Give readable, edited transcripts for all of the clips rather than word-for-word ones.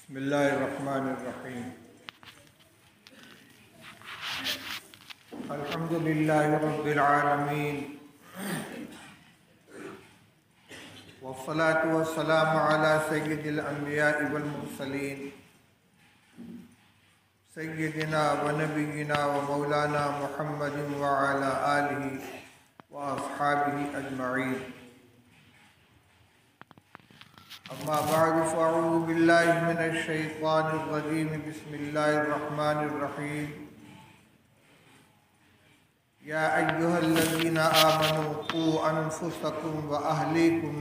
بسم اللہ الرحمن الرحیم الحمد للہ رب العالمین والصلاة والسلام علی سید الانبیاء والمرسلین سیدنا و نبینا و مولانا محمد وعلی آلہ و اصحابہ اجمعین اما بعد فاعوذ باللہ من الشیطان الرجیم بسم اللہ الرحمن الرحیم یا ایہا الذین آمنوا قوا انفسکم و اہلیکم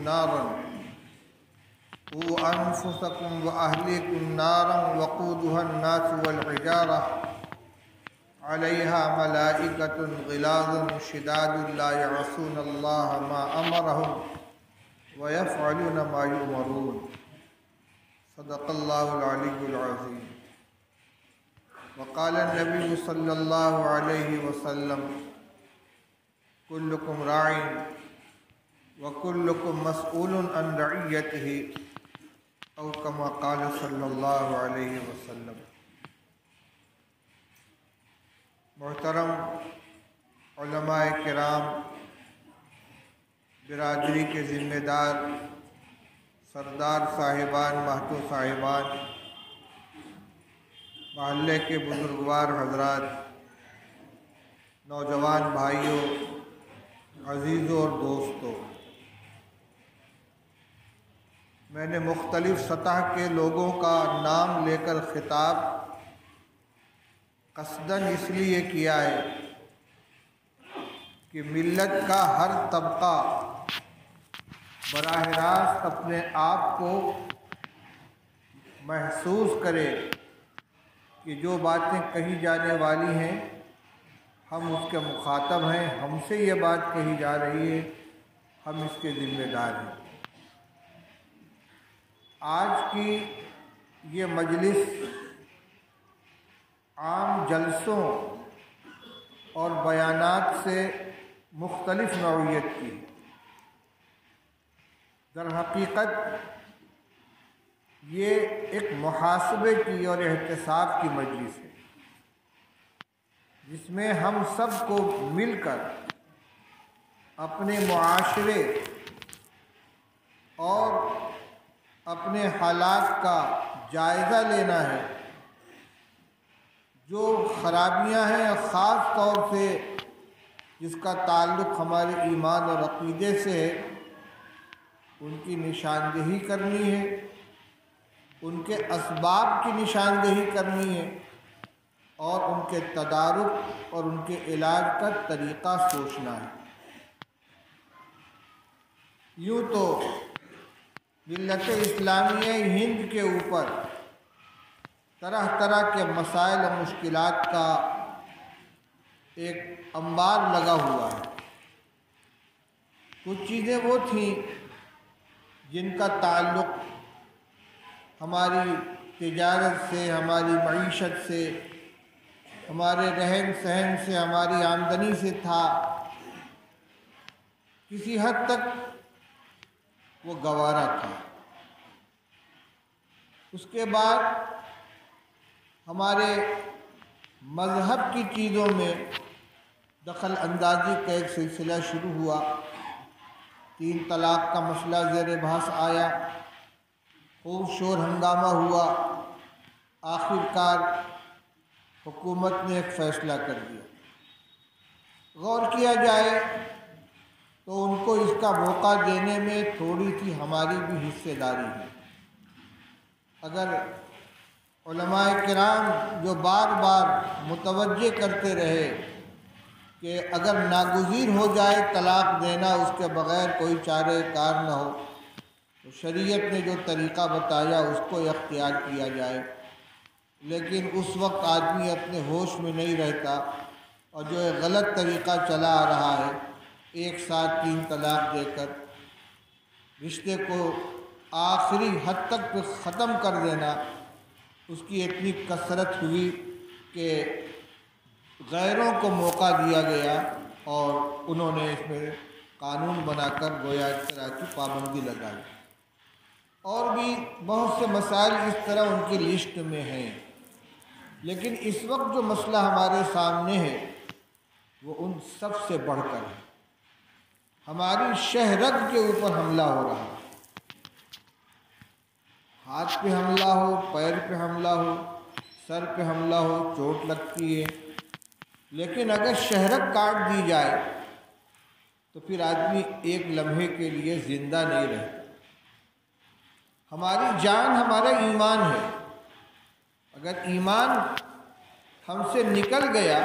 نارا وقودها الناس والحجارہ علیہا ملائکۃ غلاظ شداد لا یعصون اللہ ما امرہم وَيَفْعَلُونَ مَا يُؤْمَرُونَ صدق اللہ العلی العظیم وقال النبی صلی اللہ علیہ وسلم کلکم راع وکلکم مسئول عن رعیتہ او کما قال صلی اللہ علیہ وسلم۔ محترم علماء کرام، برادری کے ذمہ دار، سردار صاحبان، مہتو صاحبان، محلے کے بزرگوار حضرات، نوجوان بھائیوں، عزیزوں اور دوستوں، میں نے مختلف سطح کے لوگوں کا نام لے کر خطاب قصداً اس لیے کیا ہے کہ ملت کا ہر طبقہ براہ راست اپنے آپ کو محسوس کرے کہ جو باتیں کہی جانے والی ہیں ہم اس کے مخاطب ہیں، ہم سے یہ بات کہی جا رہی ہے، ہم اس کے ذمہ دار ہیں۔ آج کی یہ مجلس عام جلسوں اور بیانات سے مختلف نوعیت کی، در حقیقت یہ ایک محاسبے کی اور احتساب کی مجلس ہے، جس میں ہم سب کو مل کر اپنے معاشرے اور اپنے حالات کا جائزہ لینا ہے۔ جو خرابیاں ہیں، خاص طور سے جس کا تعلق ہمارے ایمان اور عقیدے سے ہے، ان کی نشاندہی کرنی ہے، ان کے اسباب کی نشاندہی کرنی ہے، اور ان کے تدارک اور ان کے علاج کا طریقہ سوچنا ہے۔ یوں تو ملت اسلامیہ ہند کے اوپر طرح طرح کے مسائل و مشکلات کا ایک انبار لگا ہوا ہے۔ کچھ چیزیں وہ تھیں جن کا تعلق ہماری تجارت سے، ہماری معیشت سے، ہمارے رہن سہن سے، ہماری آمدنی سے تھا، کسی حد تک وہ گوارا تھا۔ اس کے بعد ہمارے مذہب کی چیزوں میں دخل اندازی کا ایک سلسلہ شروع ہوا، 3 طلاق کا مسئلہ زیر بحث آیا، خوب شور ہنگامہ ہوا، آخر کار حکومت نے ایک فیصلہ کر دیا۔ غور کیا جائے تو ان کو اس کا موقع دینے میں تھوڑی سی ہماری بھی حصہ داری ہے۔ اگر علماء کرام جو بار بار متوجہ کرتے رہے کہ اگر ناگزیر ہو جائے طلاق دینا، اس کے بغیر کوئی چارہ کار نہ ہو، تو شریعت نے جو طریقہ بتایا اس کو اختیار کیا جائے، لیکن اس وقت آدمی اپنے ہوش میں نہیں رہتا، اور جو ایک غلط طریقہ چلا آ رہا ہے، ایک ساتھ 3 طلاق دے کر رشتے کو آخری حد تک ختم کر دینا، اس کی اتنی کثرت ہوئی کہ غیروں کو موقع دیا گیا اور انہوں نے اس میں قانون بنا کر گویا اس طرح کی پابندی لگائی۔ اور بھی بہت سے مسائل اس طرح ان کی لسٹ میں ہیں، لیکن اس وقت جو مسئلہ ہمارے سامنے ہے وہ ان سب سے بڑھ کر ہے۔ ہماری شہرت کے اوپر حملہ ہو رہا ہے، ہاتھ پہ حملہ ہو، پیر پہ حملہ ہو، سر پہ حملہ ہو، چوٹ لگتی ہے، لیکن اگر شہرت کاٹ دی جائے تو پھر آدمی ایک لمحے کے لیے زندہ نہیں رہتا۔ ہماری جان ہمارا ایمان ہے، اگر ایمان ہم سے نکل گیا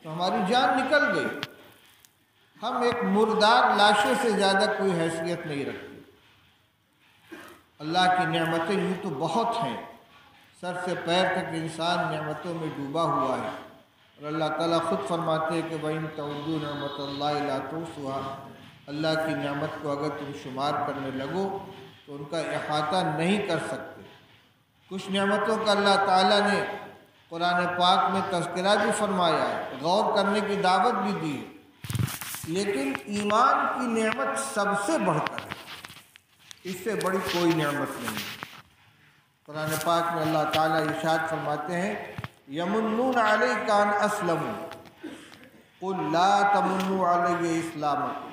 تو ہماری جان نکل گئی۔ ہم ایک مردار لاشے سے زیادہ کوئی حیثیت نہیں رکھتے۔ اللہ کی نعمتیں یوں تو بہت ہیں، سر سے پیر تک انسان نعمتوں میں ڈوبا ہوا ہے، اور اللہ تعالیٰ خود فرماتے ہیں کہ وَإِن تَعُدُّوا نِعْمَتَ اللَّهِ لَا تُحْصُوهَا، اللہ کی نعمت کو اگر تم شمار کرنے لگو تو ان کا احاطہ نہیں کر سکتے۔ کچھ نعمتوں کا اللہ تعالیٰ نے قرآن پاک میں تذکرہ بھی فرمایا ہے، غور کرنے کی دعوت بھی دی ہے، لیکن ایمان کی نعمت سب سے بڑھ کر ہے، اس سے بڑی کوئی نعمت نہیں ہے۔ قرآن پاک میں اللہ تعالیٰ ارشاد فرماتے ہیں یمنون علیک ان اسلموا قل لا تمنوا علی اسلامکم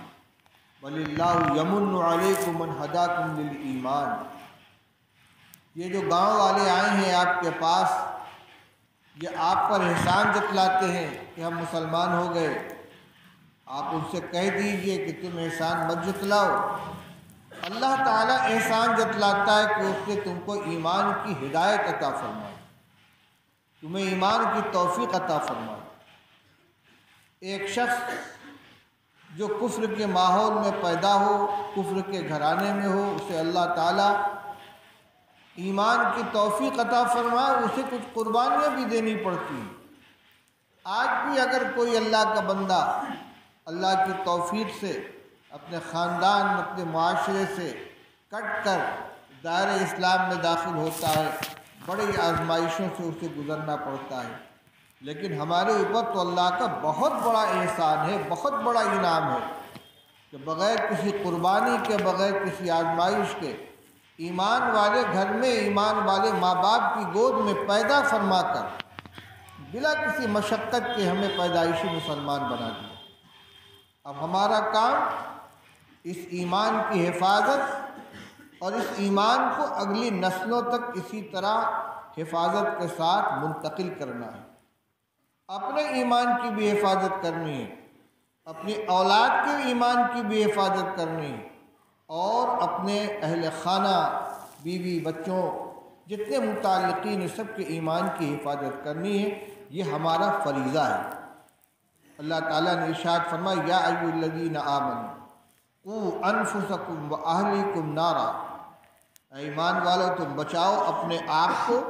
بل اللہ یمن علیکم ان ہداکم للایمان۔ یہ جو گاؤں والے آئے ہیں آپ کے پاس، یہ آپ پر احسان جتلاتے ہیں کہ ہم مسلمان ہو گئے، آپ ان سے کہہ دیجئے کہ تم احسان مت جتلاؤ۔ اللہ تعالیٰ احسان جتلاتا ہے کہ اس نے تم کو ایمان کی ہدایت عطا فرمائے، تمہیں ایمان کی توفیق عطا فرمائے۔ ایک شخص جو کفر کے ماحول میں پیدا ہو، کفر کے گھرانے میں ہو، اسے اللہ تعالیٰ ایمان کی توفیق عطا فرمائے، اسے کچھ قربانیاں بھی دینی پڑتی ہیں۔ آج بھی اگر کوئی اللہ کا بندہ اللہ کی توفیق سے اپنے خاندان، اپنے معاشرے سے کٹ کر دائرہ اسلام میں داخل ہوتا ہے، بڑی آزمائشوں سے اسے گزرنا پڑتا ہے، لیکن ہمارے اوپر تو اللہ کا بہت بڑا احسان ہے، بہت بڑا انعام ہے کہ بغیر کسی قربانی کے، بغیر کسی آزمائش کے، ایمان والے گھر میں، ایمان والے ماں باپ کی گود میں پیدا فرما کر بلا کسی مشقت کے ہمیں پیدائشی مسلمان بنا دیا۔ اب ہمارا کام اس ایمان کی حفاظت اور اس ایمان کو اگلی نسلوں تک اسی طرح حفاظت کے ساتھ منتقل کرنا ہے۔ اپنے ایمان کی بھی حفاظت کرنی ہے، اپنی اولاد کے ایمان کی بھی حفاظت کرنی ہے، اور اپنے اہل خانہ، بیوی، بچوں، جتنے متعلقین ہیں سب کے ایمان کی حفاظت کرنی ہے۔ یہ ہمارا فریضہ ہے۔ اللہ تعالیٰ نے ارشاد فرمایا یا ایھا الذین آمنوا قوا انفسکم واہلیکم نارا، اے ایمان والو تم بچاؤ اپنے آپ کو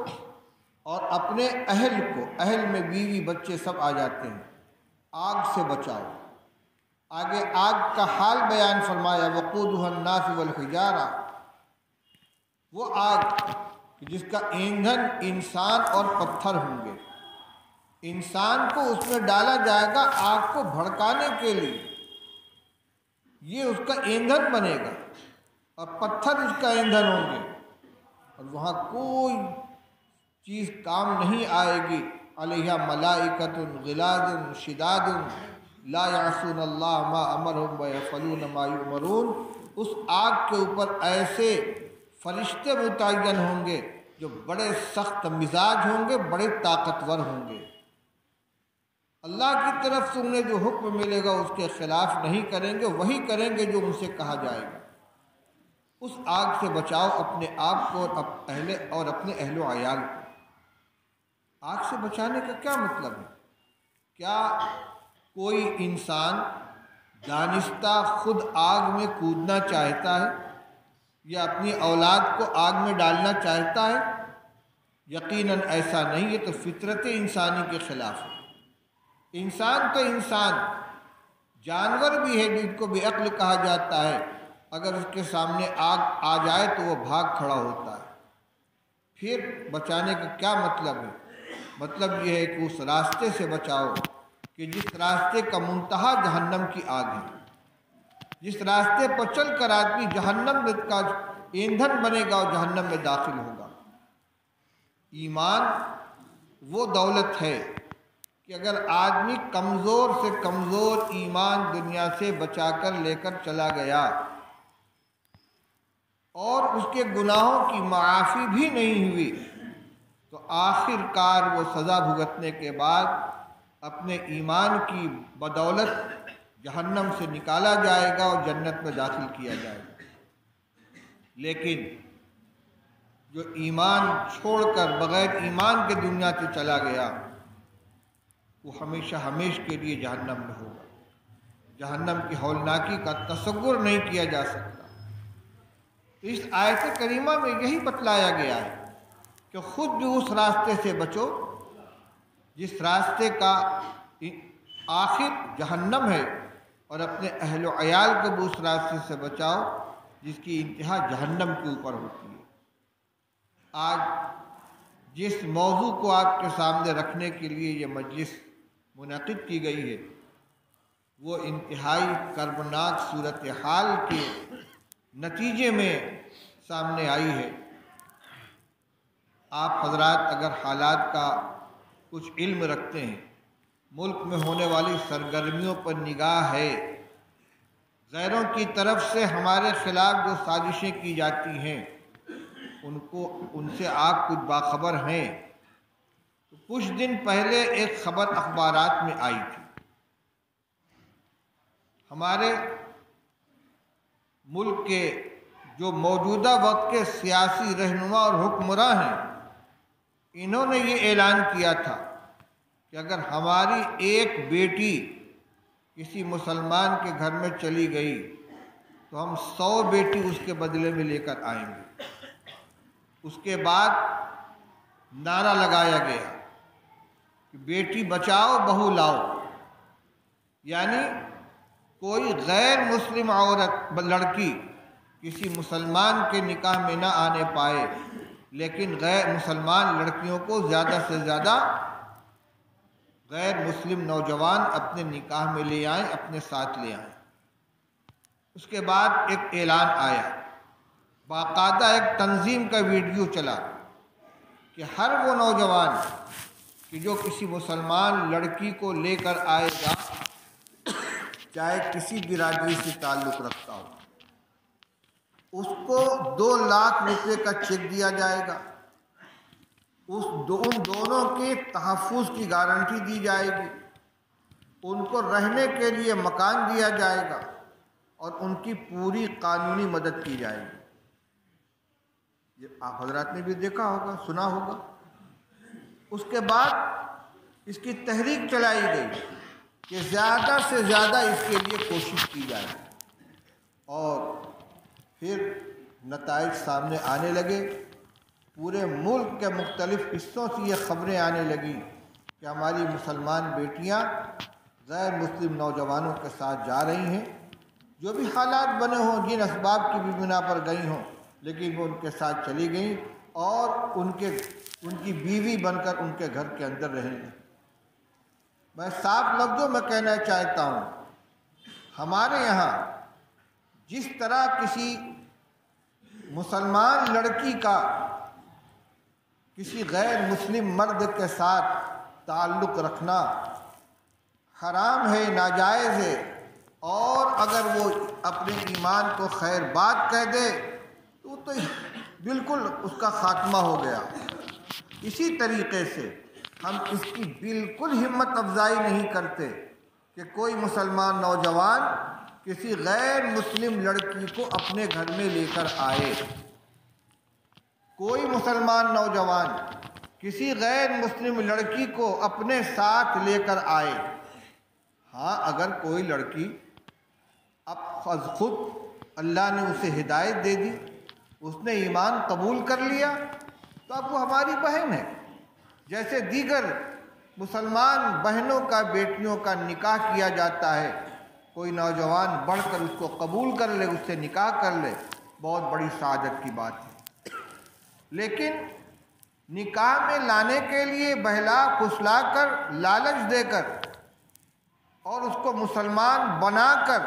اور اپنے اہل کو، اہل میں بیوی بچے سب آ جاتے ہیں، آگ سے بچاؤ۔ آگے آگ کا حال بیان فرمایا وقودھا الناس والحجارہ، وہ آگ جس کا ایندھن انسان اور پتھر ہوں گے، انسان کو اس میں ڈالا جائے گا آگ کو بھڑکانے کے لیے، یہ اس کا ایندھن بنے گا، اور پتھر اس کا ایندھن ہوں گے، اور وہاں کوئی چیز کام نہیں آئے گی۔ علیہا ملائکۃ غلاظ شداد لا یعصون اللہ ما امرہم ویفعلون ما یؤمرون، اس آگ کے اوپر ایسے فرشتے متعین ہوں گے جو بڑے سخت مزاج ہوں گے، بڑے طاقتور ہوں گے، اللہ کی طرف سے انہیں جو حکم ملے گا اس کے خلاف نہیں کریں گے، وہی کریں گے جو ان سے کہا جائے گا۔ اس آگ سے بچاؤ اپنے آپ کو اور اپنے اہل و عیال کو۔ آگ سے بچانے کا کیا مطلب ہے؟ کیا کوئی انسان دانستہ خود آگ میں کودنا چاہتا ہے یا اپنی اولاد کو آگ میں ڈالنا چاہتا ہے؟ یقیناً ایسا نہیں، یہ تو فطرت انسانی کے خلاف ہے۔ انسان تو انسان، جانور بھی ہے جن کو بے عقل کہا جاتا ہے، اگر اس کے سامنے آگ آ جائے تو وہ بھاگ کھڑا ہوتا ہے۔ پھر بچانے کا کیا مطلب ہے؟ مطلب یہ ہے کہ اس راستے سے بچاؤ کہ جس راستے کا منتہا جہنم کی آگ ہے، جس راستے پر چل کر آدمی جہنم کا ایندھن بنے گا اور جہنم میں داخل ہوگا۔ ایمان وہ دولت ہے کہ اگر آدمی کمزور سے کمزور ایمان دنیا سے بچا کر لے کر چلا گیا اور اس کے گناہوں کی معافی بھی نہیں ہوئی تو آخر کار وہ سزا بھگتنے کے بعد اپنے ایمان کی بدولت جہنم سے نکالا جائے گا اور جنت میں داخل کیا جائے گا۔ لیکن جو ایمان چھوڑ کر بغیر ایمان کے دنیا سے چلا گیا وہ ہمیشہ ہمیشہ کے لیے جہنم میں ہوگا۔ جہنم کی ہولناکی کا تصور نہیں کیا جا سکتا۔ اس آیت کریمہ میں یہی بتلایا گیا ہے کہ خود بھی اس راستے سے بچو جس راستے کا آخر جہنم ہے، اور اپنے اہل و عیال کو بھی اس راستے سے بچاؤ جس کی انتہا جہنم کے اوپر ہوتی ہے۔ آج جس موضوع کو آپ کے سامنے رکھنے کے لیے یہ مجلس منعقد کی گئی ہے وہ انتہائی کربناک صورتحال کے نتیجے میں سامنے آئی ہے۔ آپ حضرات اگر حالات کا کچھ علم رکھتے ہیں، ملک میں ہونے والی سرگرمیوں پر نگاہ ہے، غیروں کی طرف سے ہمارے خلاف جو سازشیں کی جاتی ہیں ان سے آپ کچھ باخبر ہیں۔ تو کچھ دن پہلے ایک خبر اخبارات میں آئی تھی، ہمارے ملک کے جو موجودہ وقت کے سیاسی رہنما اور حکمراں ہیں انہوں نے یہ اعلان کیا تھا کہ اگر ہماری ایک بیٹی کسی مسلمان کے گھر میں چلی گئی تو ہم 100 بیٹی اس کے بدلے میں لے کر آئیں گے۔ اس کے بعد نعرہ لگایا گیا کہ بیٹی بچاؤ بہو لاؤ، یعنی کوئی غیر مسلم عورت لڑکی کسی مسلمان کے نکاح میں نہ آنے پائے، لیکن غیر مسلمان لڑکیوں کو زیادہ سے زیادہ غیر مسلم نوجوان اپنے نکاح میں لے آئیں، اپنے ساتھ لے آئیں۔ اس کے بعد ایک اعلان آیا، باقاعدہ ایک تنظیم کا ویڈیو چلا کہ ہر وہ نوجوان کہ جو کسی مسلمان لڑکی کو لے کر آئے گا چاہے کسی برادری سے تعلق رکھتا ہو، اس کو 2 لاکھ روپے کا چیک دیا جائے گا، ان دونوں کے تحفظ کی گارنٹی دی جائے گی، ان کو رہنے کے لیے مکان دیا جائے گا اور ان کی پوری قانونی مدد کی جائے گی۔ یہ آپ حضرات نے بھی دیکھا ہوگا، سنا ہوگا۔ اس کے بعد اس کی تحریک چلائی گئی کہ زیادہ سے زیادہ اس کے لیے کوشش کی جائے، اور پھر نتائج سامنے آنے لگے۔ پورے ملک کے مختلف حصوں سے یہ خبریں آنے لگیں کہ ہماری مسلمان بیٹیاں غیر مسلم نوجوانوں کے ساتھ جا رہی ہیں، جو بھی حالات بنے ہوں، جن اسباب کی بھی بنا پر گئی ہوں، لیکن وہ ان کے ساتھ چلی گئیں اور ان کی بیوی بن کر ان کے گھر کے اندر رہیں گی۔ میں صاف لفظوں میں کہنا چاہتا ہوں، ہمارے یہاں جس طرح کسی مسلمان لڑکی کا کسی غیر مسلم مرد کے ساتھ تعلق رکھنا حرام ہے، ناجائز ہے، اور اگر وہ اپنے ایمان کو خیر بات کہہ دے تو بالکل اس کا خاتمہ ہو گیا، اسی طریقے سے ہم اس کی بالکل ہمت افزائی نہیں کرتے کہ کوئی مسلمان نوجوان کسی غیر مسلم لڑکی کو اپنے گھر میں لے کر آئے۔ کوئی مسلمان نوجوان کسی غیر مسلم لڑکی کو اپنے ساتھ لے کر آئے۔ ہاں، اگر کوئی لڑکی اب خود اللہ نے اسے ہدایت دے دی، اس نے ایمان قبول کر لیا، تو اب وہ ہماری بہن ہے۔ جیسے دیگر مسلمان بہنوں کا بیٹیوں کا نکاح کیا جاتا ہے، کوئی نوجوان بڑھ کر اس کو قبول کر لے، اس سے نکاح کر لے، بہت بڑی سعادت کی بات ہے۔ لیکن نکاح میں لانے کے لیے بہلا پھسلا کر، لالچ دے کر اور اس کو مسلمان بنا کر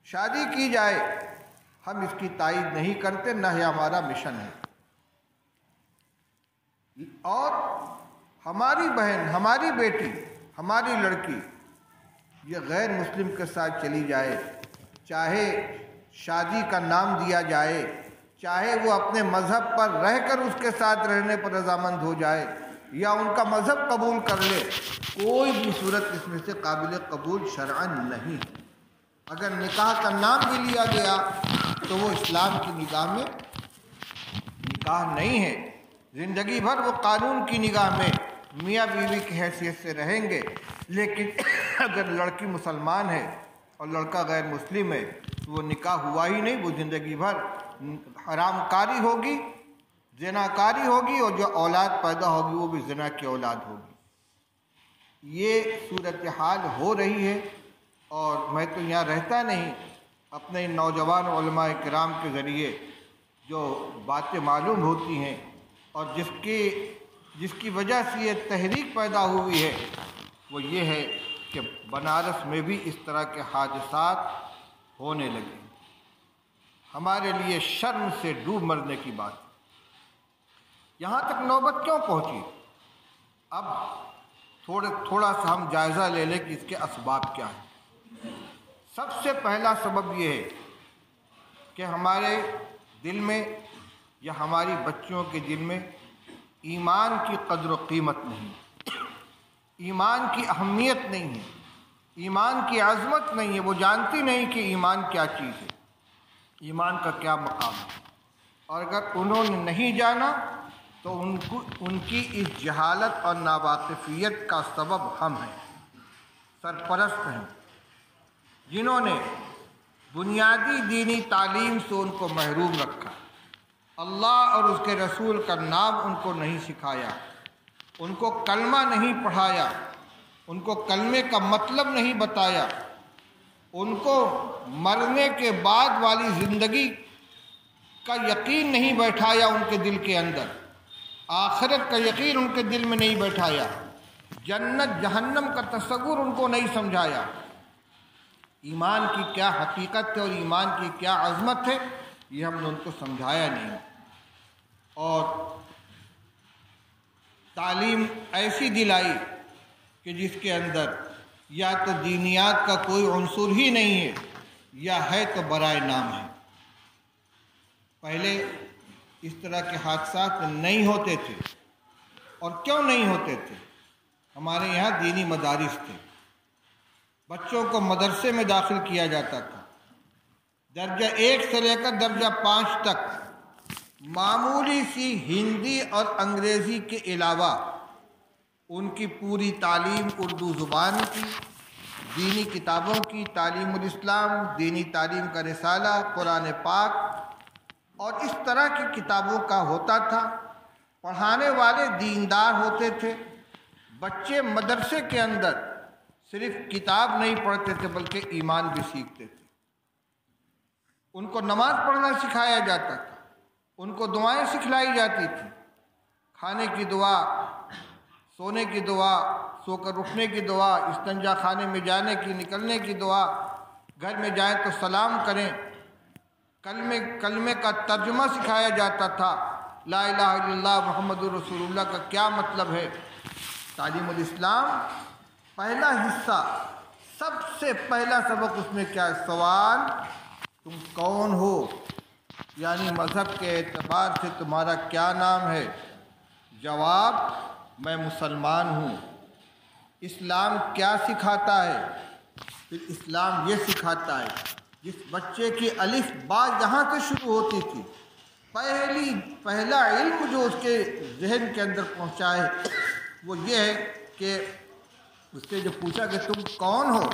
شادی کی جائے، ہم اس کی تائید نہیں کرتے، نہ یہ ہمارا مشن ہے۔ اور ہماری بہن، ہماری بیٹی، ہماری لڑکی یہ غیر مسلم کے ساتھ چلی جائے، چاہے شادی کا نام دیا جائے، چاہے وہ اپنے مذہب پر رہ کر اس کے ساتھ رہنے پر رضامند ہو جائے یا ان کا مذہب قبول کر لے، کوئی بھی صورت اس میں سے قابل قبول شرعاً نہیں۔ اگر نکاح کا نام بھی لیا گیا تو وہ اسلام کی نگاہ میں نکاح نہیں ہے۔ زندگی بھر وہ قانون کی نگاہ میں میاں بیوی کی حیثیت سے رہیں گے، لیکن اگر لڑکی مسلمان ہے اور لڑکا غیر مسلم ہے تو وہ نکاح ہوا ہی نہیں، وہ زندگی بھر حرام کاری ہوگی، زنا کاری ہوگی، اور جو اولاد پیدا ہوگی وہ بھی زنا کی اولاد ہوگی۔ یہ صورتحال ہو رہی ہے، اور میں تو یہاں رہتا نہیں، اپنے نوجوان علماء کرام کے ذریعے جو باتیں معلوم ہوتی ہیں اور جس کی وجہ سے یہ تحریک پیدا ہوئی ہے وہ یہ ہے کہ بنارس میں بھی اس طرح کے حادثات ہونے لگے۔ ہمارے لیے شرم سے ڈوب مرنے کی بات۔ یہاں تک نوبت کیوں پہنچی؟ اب تھوڑا سا ہم جائزہ لے لیں کہ اس کے اسباب کیا ہیں۔ سب سے پہلا سبب یہ ہے کہ ہمارے دل میں یا ہماری بچیوں کے دل میں ایمان کی قدر و قیمت نہیں، ایمان کی اہمیت نہیں ہے، ایمان کی عظمت نہیں ہے۔ وہ جانتی نہیں کہ ایمان کیا چیز ہے، ایمان کا کیا مقام ہے۔ اور اگر انہوں نے نہیں جانا تو ان کی اس جہالت اور ناواقفیت کا سبب ہم ہیں، سرپرست ہیں، جنہوں نے بنیادی دینی تعلیم سے ان کو محروم رکھا۔ اللہ اور اس کے رسول کا نام ان کو نہیں سکھایا، ان کو کلمہ نہیں پڑھایا، ان کو کلمے کا مطلب نہیں بتایا، ان کو مرنے کے بعد والی زندگی کا یقین نہیں بیٹھایا ان کے دل کے اندر، آخرت کا یقین ان کے دل میں نہیں بیٹھایا، جنت جہنم کا تصور ان کو نہیں سمجھایا۔ ایمان کی کیا حقیقت ہے اور ایمان کی کیا عظمت ہے یہ ہم نے ان کو سمجھایا نہیں۔ اور تعلیم ایسی دلائی کہ جس کے اندر یا تو دینیات کا کوئی عنصر ہی نہیں ہے یا ہے تو برائے نام ہے۔ پہلے اس طرح کے حادثات نہیں ہوتے تھے، اور کیوں نہیں ہوتے تھے؟ ہمارے یہاں دینی مدارس تھے، بچوں کو مدرسے میں داخل کیا جاتا تھا، درجہ 1 سے لے کر درجہ 5 تک معمولی سی ہندی اور انگریزی کے علاوہ ان کی پوری تعلیم اردو زبان کی، دینی کتابوں کی، تعلیم الاسلام، دینی تعلیم کا رسالہ، قرآن پاک اور اس طرح کی کتابوں کا ہوتا تھا۔ پڑھانے والے دیندار ہوتے تھے۔ بچے مدرسے کے اندر صرف کتاب نہیں پڑھتے تھے بلکہ ایمان بھی سیکھتے تھے۔ ان کو نماز پڑھنا سکھایا جاتا تھا، ان کو دعائیں سکھلائی جاتی تھیں، کھانے کی دعا، سونے کی دعا، سو کر اٹھنے کی دعا، استنجا خانے میں جانے کی، نکلنے کی دعا، گھر میں جائیں تو سلام کریں، کلمے کا ترجمہ سکھایا جاتا تھا، لا الہ الا اللہ محمد رسول اللہ کا کیا مطلب ہے۔ تعلیم الاسلام پہلا حصہ، سب سے پہلا سبق اس میں کیا ہے؟ سوال، تم کون ہو، یعنی مذہب کے اعتبار سے تمہارا کیا نام ہے؟ جواب، میں مسلمان ہوں۔ اسلام کیا سکھاتا ہے؟ پھر اسلام یہ سکھاتا ہے، جس بچے کی الف با یہاں سے شروع ہوتی تھی، پہلا علم جو اس کے ذہن کے اندر پہنچا ہے وہ یہ ہے کہ اس سے جو پوچھا کہ تم کون ہو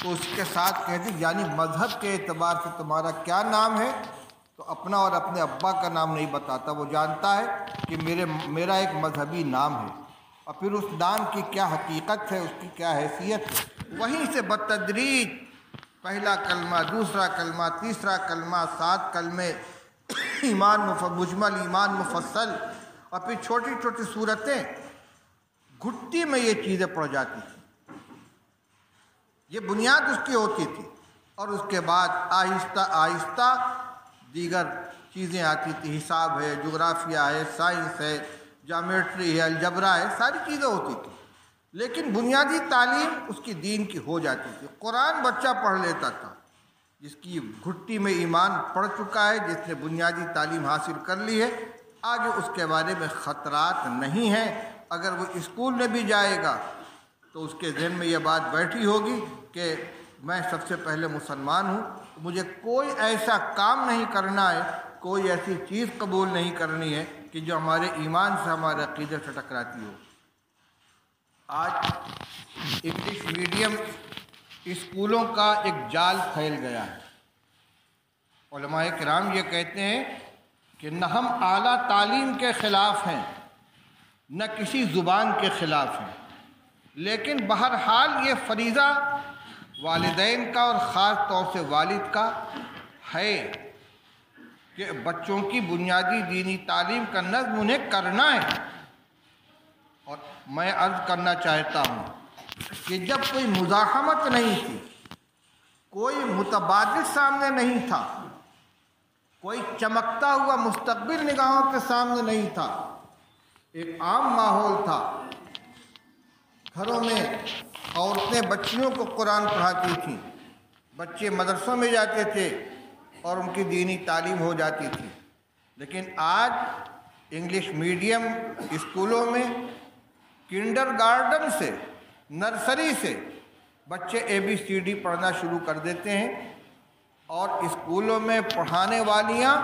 تو اس کے ساتھ کہہ دی یعنی مذہب کے اعتبار سے تمہارا کیا نام ہے؟ تو اپنا اور اپنے ابا کا نام نہیں بتاتا، وہ جانتا ہے کہ میرا ایک مذہبی نام ہے، اور پھر اس نام کی کیا حقیقت ہے، اس کی کیا حیثیت ہے۔ وہیں سے بتدریج پہلا کلمہ، دوسرا کلمہ، تیسرا کلمہ، 7 کلمے، ایمان مجمل، ایمان مفصل، اور پھر چھوٹی چھوٹی صورتیں، گھٹی میں یہ چیزیں پڑھ جاتی تھیں۔ یہ بنیاد اس کی ہوتی تھی، اور اس کے بعد آہستہ آہستہ دیگر چیزیں آتی تھیں، حساب ہے، جغرافیہ ہے، سائنس ہے، جامیٹری ہے، الجبرا ہے، ساری چیزیں ہوتی تھیں، لیکن بنیادی تعلیم اس کی دین کی ہو جاتی تھی۔ قرآن بچہ پڑھ لیتا تھا، جس کی گھٹی میں ایمان پڑ چکا ہے، جس نے بنیادی تعلیم حاصل کر لی ہے، آگے اس کے بارے میں خطرات نہیں ہیں۔ اگر وہ اسکول میں بھی جائے گا تو اس کے ذہن میں یہ بات بیٹھی ہوگی کہ میں سب سے پہلے مسلمان ہوں، مجھے کوئی ایسا کام نہیں کرنا ہے، کوئی ایسی چیز قبول نہیں کرنی ہے کہ جو ہمارے ایمان سے، ہمارے عقیدے سے ٹکراتی ہو۔ آج انگلش میڈیم اسکولوں کا ایک جال پھیل گیا ہے۔ علماء کرام یہ کہتے ہیں کہ نہ ہم اعلیٰ تعلیم کے خلاف ہیں، نہ کسی زبان کے خلاف ہیں، لیکن بہرحال یہ فریضہ والدین کا اور خاص طور سے والد کا ہے کہ بچوں کی بنیادی دینی تعلیم کا نظم انہیں کرنا ہے۔ اور میں عرض کرنا چاہتا ہوں کہ جب کوئی مزاحمت نہیں تھی، کوئی متبادل سامنے نہیں تھا، کوئی چمکتا ہوا مستقبل نگاہوں کے سامنے نہیں تھا، ایک عام ماحول تھا، گھروں میں عورتیں بچیوں کو قرآن پڑھاتی تھیں، بچے مدرسوں میں جاتے تھے اور ان کی دینی تعلیم ہو جاتی تھی، لیکن آج انگلش میڈیم اسکولوں میں کنڈر گارڈن سے، نرسری سے بچے ABCD پڑھنا شروع کر دیتے ہیں، اور اسکولوں میں پڑھانے والیاں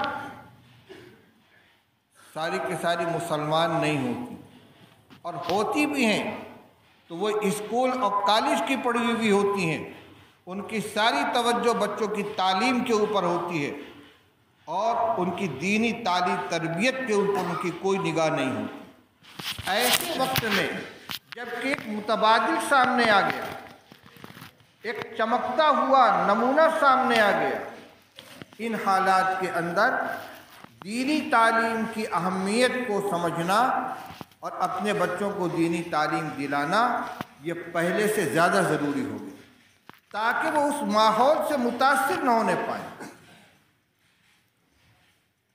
ساری کی ساری مسلمان نہیں ہوتی، اور ہوتی بھی ہیں تو وہ اسکول اور کالج کی پڑھی ہوئی ہوتی ہیں، ان کی ساری توجہ بچوں کی تعلیم کے اوپر ہوتی ہے اور ان کی دینی تعلیم تربیت کے اوپر ان کی کوئی نگاہ نہیں ہوتی۔ ایسے وقت میں جب کہ ایک متبادل سامنے آ گیا، ایک چمکتا ہوا نمونہ سامنے آ گیا، ان حالات کے اندر دینی تعلیم کی اہمیت کو سمجھنا اور اپنے بچوں کو دینی تعلیم دلانا یہ پہلے سے زیادہ ضروری ہو گیا، تاکہ وہ اس ماحول سے متاثر نہ ہونے پائیں۔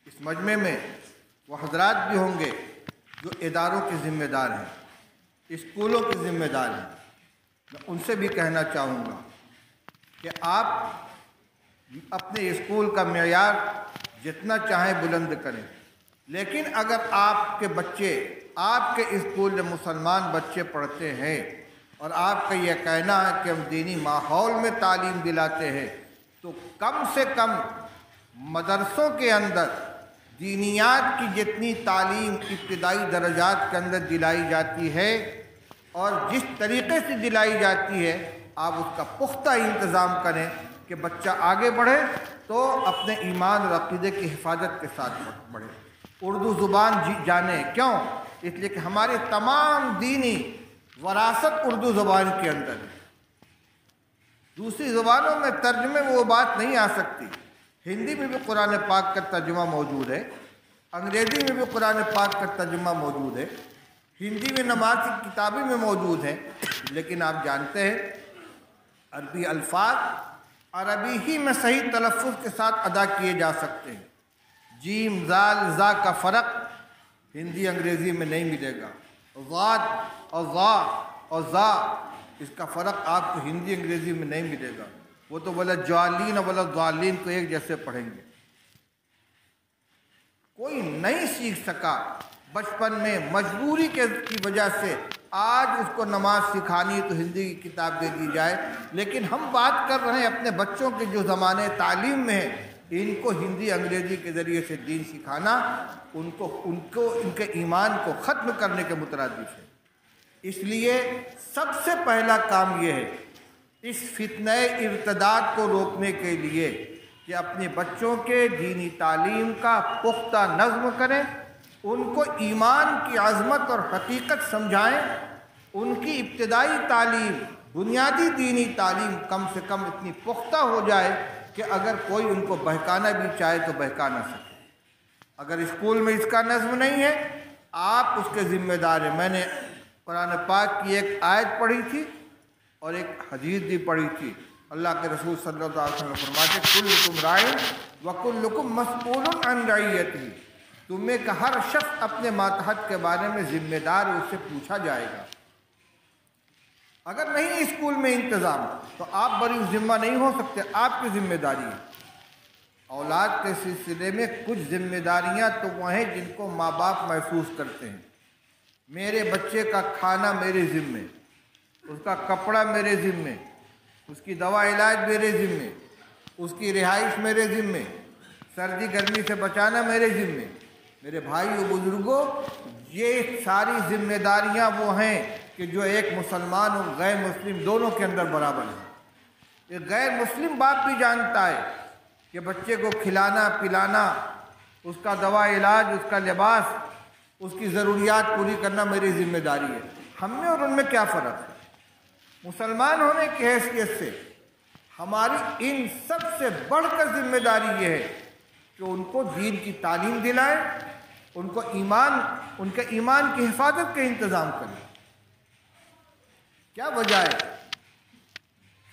اس مجمع میں وہ حضرات بھی ہوں گے جو اداروں کے ذمہ دار ہیں، اسکولوں کے ذمہ دار ہیں، میں ان سے بھی کہنا چاہوں گا کہ آپ اپنے اسکول کا معیار جتنا چاہیں بلند کریں، لیکن اگر آپ کے بچے آپ کے اسکول میں مسلمان بچے پڑھتے ہیں اور آپ کا یہ کہنا ہے کہ ہم دینی ماحول میں تعلیم دلاتے ہیں، تو کم سے کم مدرسوں کے اندر دینیات کی جتنی تعلیم ابتدائی درجات کے اندر دلائی جاتی ہے اور جس طریقے سے دلائی جاتی ہے، آپ اس کا پختہ انتظام کریں کہ بچہ آگے بڑھے تو اپنے ایمان اور عقیدے کی حفاظت کے ساتھ بڑھے، اردو زبان جانے۔ کیوں؟ اس لیے کہ ہمارے تمام دینی وراثت اردو زبان کے اندر ہے، دوسری زبانوں میں ترجمے میں وہ بات نہیں آ سکتی۔ ہندی میں بھی قرآن پاک کا ترجمہ موجود ہے، انگریزی میں بھی قرآن پاک کا ترجمہ موجود ہے، ہندی میں نماز کی کتابیں میں موجود ہیں، لیکن آپ جانتے ہیں عربی الفاظ عربی ہی میں صحیح تلفظ کے ساتھ ادا کیے جا سکتے ہیں، جیم زال زا کا فرق ہندی انگریزی میں نہیں ملے گا، ضاد اور ضا اور زا اس کا فرق آپ کو ہندی انگریزی میں نہیں ملے گا، وہ تو ولا جالین ولا ضالین کو ایک جیسے پڑھیں گے۔ کوئی نہیں سیکھ سکا بچپن میں، مجبوری کی وجہ سے آج اس کو نماز سکھانی تو ہندی کی کتاب دے دی جائے، لیکن ہم بات کر رہے ہیں اپنے بچوں کے جو زمانے تعلیم میں ہیں، ان کو ہندی انگریزی کے ذریعے سے دین سکھانا ان کے ایمان کو ختم کرنے کے مترادف ہے۔ اس لیے سب سے پہلا کام یہ ہے اس فتنہ ارتداد کو روکنے کے لیے کہ اپنے بچوں کے دینی تعلیم کا پختہ نظم کریں، ان کو ایمان کی عظمت اور حقیقت سمجھائیں، ان کی ابتدائی تعلیم، بنیادی دینی تعلیم کم سے کم اتنی پختہ ہو جائے کہ اگر کوئی ان کو بہکانا بھی چاہے تو بہکا نہ سکے۔ اگر اسکول میں اس کا نظم نہیں ہے، آپ اس کے ذمہ دار ہیں۔ میں نے قرآن پاک کی ایک آیت پڑھی تھی اور ایک حدیث بھی پڑھی تھی اللہ کے رسول صلی اللہ علیہ وسلم فرماتے کلکم راعٍ وکلکم مسئول عن رعیتہ، تمہیں کا ہر شخص اپنے ماتحت کے بارے میں ذمہ دار ہے، اس سے پوچھا جائے گا۔ اگر نہیں اسکول میں انتظام تو آپ بری ذمہ نہیں ہو سکتے، آپ کی ذمہ داری ہے۔ اولاد کے سلسلے میں کچھ ذمہ داریاں تو وہ ہیں جن کو ماں باپ محسوس کرتے ہیں۔ میرے بچے کا کھانا میرے ذمے، اس کا کپڑا میرے ذمے، اس کی دوا علاج میرے ذمے، اس کی رہائش میرے ذمے، سردی گرمی سے بچانا میرے ذمے۔ میرے بھائیو بزرگوں، یہ ساری ذمہ داریاں وہ ہیں کہ جو ایک مسلمان اور غیر مسلم دونوں کے اندر برابر ہیں۔ ایک غیر مسلم باپ بھی جانتا ہے کہ بچے کو کھلانا پلانا، اس کا دوا علاج، اس کا لباس، اس کی ضروریات پوری کرنا میری ذمہ داری ہے۔ ہم میں اور ان میں کیا فرق ہے؟ مسلمان ہونے کی حیثیت سے ہماری ان سب سے بڑھ کر ذمہ داری یہ ہے کہ ان کو دین کی تعلیم دلائیں، ان کو ان کے ایمان کی حفاظت کے انتظام کریں۔ کیا وجہ ہے؟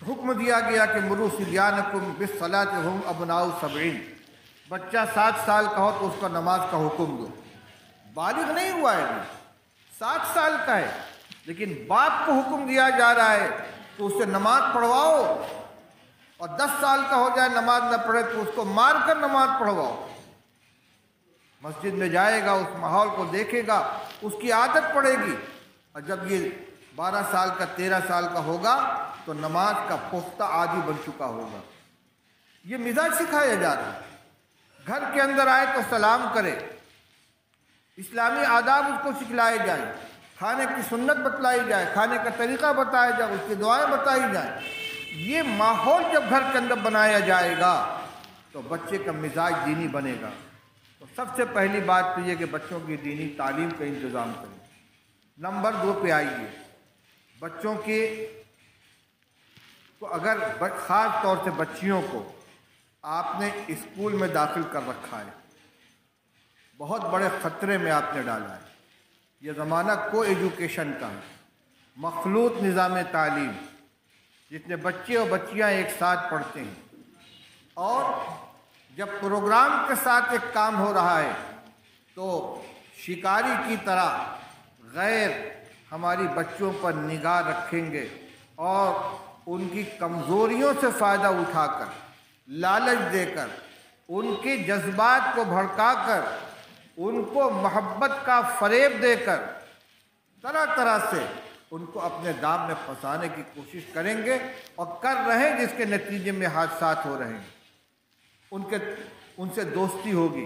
حکم دیا گیا کہ مروا صبیانکم بالصلاۃ وہم ابناء 7، بچہ 7 سال کا ہو تو اس کو نماز کا حکم دو۔ بالغ نہیں ہوا ہے، 7 سال کا ہے، لیکن باپ کو حکم دیا جا رہا ہے تو اس سے نماز پڑھواؤ، اور 10 سال کا ہو جائے نماز نہ پڑھے تو اس کو مار کر نماز پڑھواؤ۔ مسجد میں جائے گا، اس ماحول کو دیکھے گا، اس کی عادت پڑے گی، اور جب یہ 12 سال کا 13 سال کا ہوگا تو نماز کا پختہ عادی بن چکا ہوگا۔ یہ مزاج سکھایا جا رہا ہے۔ گھر کے اندر آئے تو سلام کرے، اسلامی آداب اس کو سکھلائے جائیں، کھانے کی سنت بتلائی جائے، کھانے کا طریقہ بتایا جائے، اس کی دعائیں بتائی جائیں۔ یہ ماحول جب گھر کے اندر بنایا جائے گا تو بچے کا مزاج دینی بنے گا۔ تو سب سے پہلی بات تو یہ کہ بچوں کی دینی تعلیم کا انتظام کریں۔ نمبر 2 پہ آئیے، بچوں کے کو اگر خاص طور سے بچیوں کو آپ نے اسکول میں داخل کر رکھا ہے، بہت بڑے خطرے میں آپ نے ڈالا ہے۔ یہ زمانہ کو ایجوکیشن کا ہے، مخلوط نظام تعلیم، جتنے بچے اور بچیاں ایک ساتھ پڑھتے ہیں، اور جب پروگرام کے ساتھ ایک کام ہو رہا ہے تو شکاری کی طرح غیر ہماری بچوں پر نگاہ رکھیں گے اور ان کی کمزوریوں سے فائدہ اٹھا کر، لالچ دے کر، ان کے جذبات کو بھڑکا کر، ان کو محبت کا فریب دے کر طرح طرح سے ان کو اپنے دام میں پھنسانے کی کوشش کریں گے، اور کر رہے ہیں، جس کے نتیجے میں حادثات ہو رہے ہیں۔ ان سے دوستی ہوگی،